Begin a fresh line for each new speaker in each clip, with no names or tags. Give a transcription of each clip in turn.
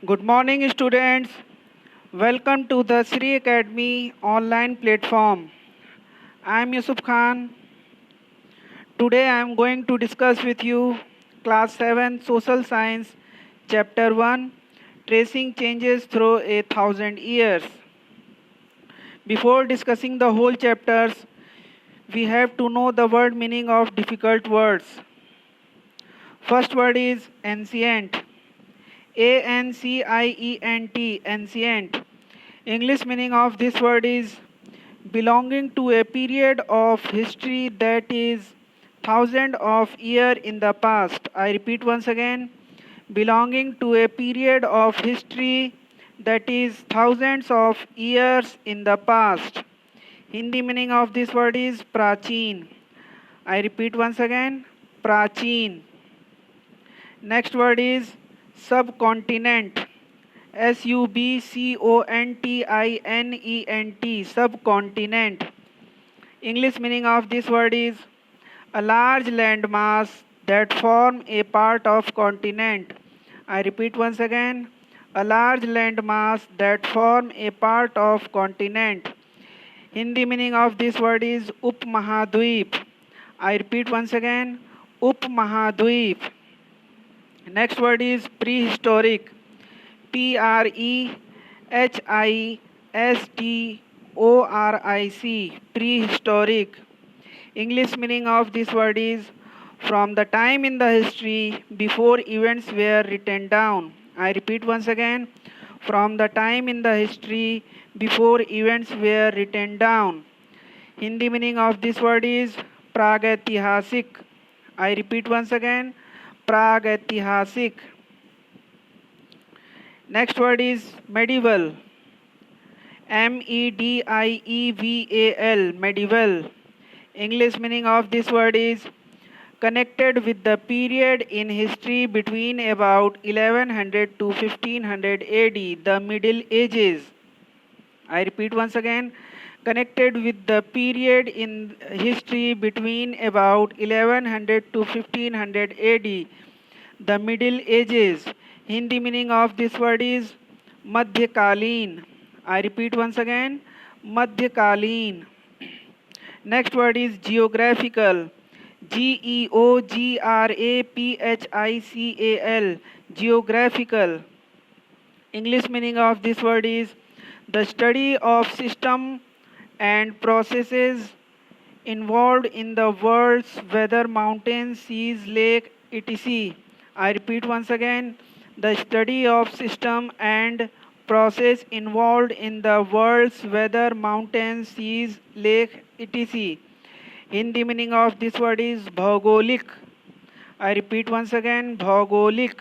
Good morning, students. Welcome to the Sri Academy online platform. I am Yusuf Khan. Today I am going to discuss with you Class 7 Social Science, Chapter 1 Tracing Changes Through a Thousand Years. Before discussing the whole chapters, we have to know the word meaning of difficult words. First word is ancient. Ancient, ancient. English meaning of this word is belonging to a period of history that is thousands of years in the past. I repeat once again, belonging to a period of history that is thousands of years in the past. Hindi meaning of this word is prachin. I repeat once again, prachin. Next word is subcontinent. Subcontinent, subcontinent. English meaning of this word is a large landmass that form a part of continent. I repeat once again, a large landmass that form a part of continent. Hindi meaning of this word is Upmahadweep. I repeat once again, Upmahadweep. Next word is prehistoric. Prehistoric, prehistoric. English meaning of this word is from the time in the history before events were written down. I repeat once again, from the time in the history before events were written down. Hindi meaning of this word is Pragatihasik. I repeat once again, Pragatihasik. Next word is medieval. Medieval, medieval. English meaning of this word is connected with the period in history between about 1100 to 1500 AD, the Middle Ages. I repeat once again, connected with the period in history between about 1100 to 1500 AD, the Middle Ages. Hindi meaning of this word is Madhyakalin. I repeat once again, Madhyakalin. Next word is geographical. Geographical. Geographical. English meaning of this word is the study of system and processes involved in the world's weather, mountains, seas, lake, etc. I repeat once again, the study of system and process involved in the world's weather, mountains, seas, lake, etc. Hindi meaning of this word is bhaugolik. I repeat once again, bhaugolik.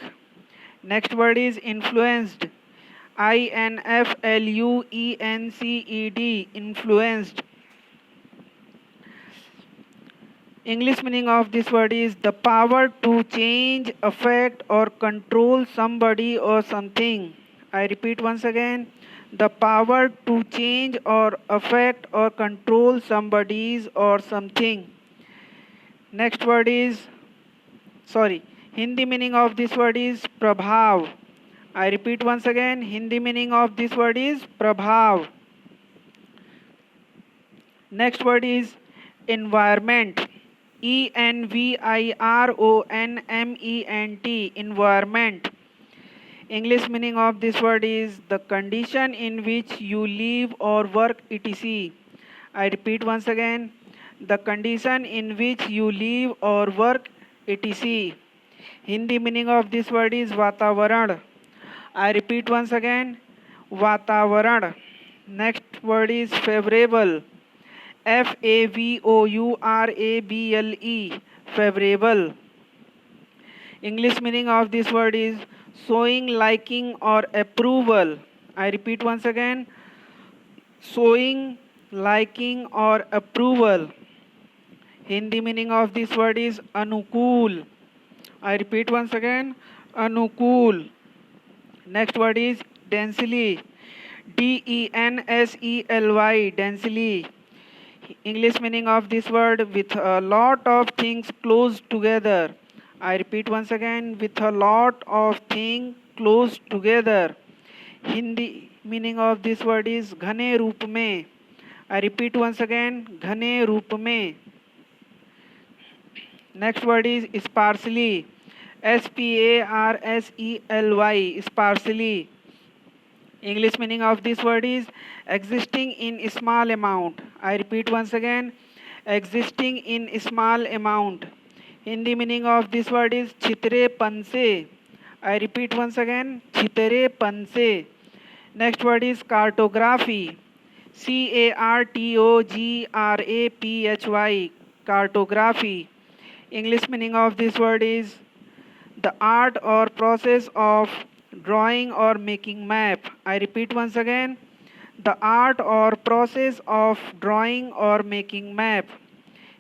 Next word is influenced. Influenced, influenced. English meaning of this word is the power to change, affect, or control somebody or something. I repeat once again, the power to change or affect or control somebody's or something. Next word is, Hindi meaning of this word is prabhav. I repeat once again, Hindi meaning of this word is prabhav. Next word is environment. Environment, environment. English meaning of this word is the condition in which you live or work, etc. I repeat once again, the condition in which you live or work, etc. Hindi meaning of this word is Vatavaran. I repeat once again, Vatavaran. Next word is favorable. Favorable, favorable. English meaning of this word is showing liking or approval. I repeat once again, showing liking or approval. Hindi meaning of this word is anukul. I repeat once again, anukul. Next word is densely. Densely, densely. English meaning of this word with a lot of things close together. I repeat once again, with a lot of things close together. Hindi meaning of this word is घने रूप में. I repeat once again, घने रूप में. Next word is sparsely. sparsely, sparsely. English meaning of this word is existing in small amount. I repeat once again, existing in small amount. Hindi meaning of this word is छितरेपन से. I repeat once again, छितरेपन से. Next word is cartography. cartography. Cartography. English meaning of this word is the art or process of drawing or making map. I repeat once again, the art or process of drawing or making map.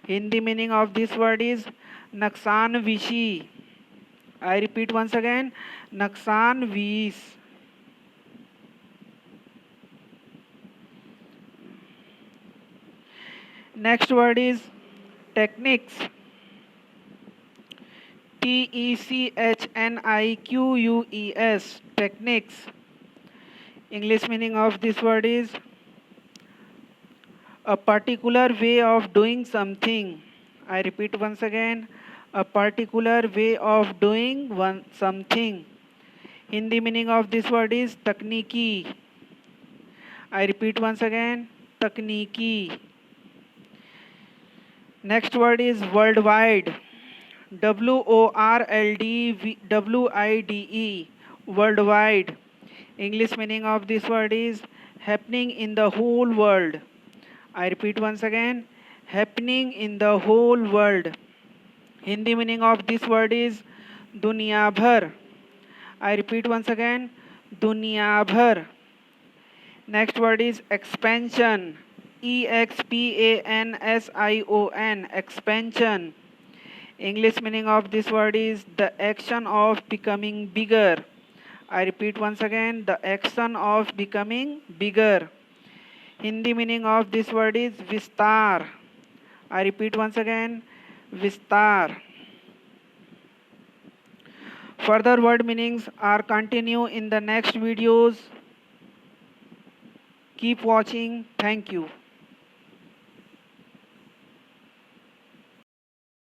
Hindi meaning of this word is naksanvishi. I repeat once again, naksanvis. Next word is techniques. techniques. Techniques. English meaning of this word is a particular way of doing something. I repeat once again, a particular way of doing something. Hindi meaning of this word is takniki. I repeat once again, takniki. Next word is worldwide. WORLDWIDE. Worldwide. English meaning of this word is happening in the whole world. I repeat once again, happening in the whole world. Hindi meaning of this word is दुनिया भर. I repeat once again, दुनिया भर. Next word is expansion. EXPANSION. Expansion. English meaning of this word is the action of becoming bigger. I repeat once again, the action of becoming bigger. Hindi meaning of this word is vistar. I repeat once again, vistar. Further word meanings are continue in the next videos. Keep watching. Thank you.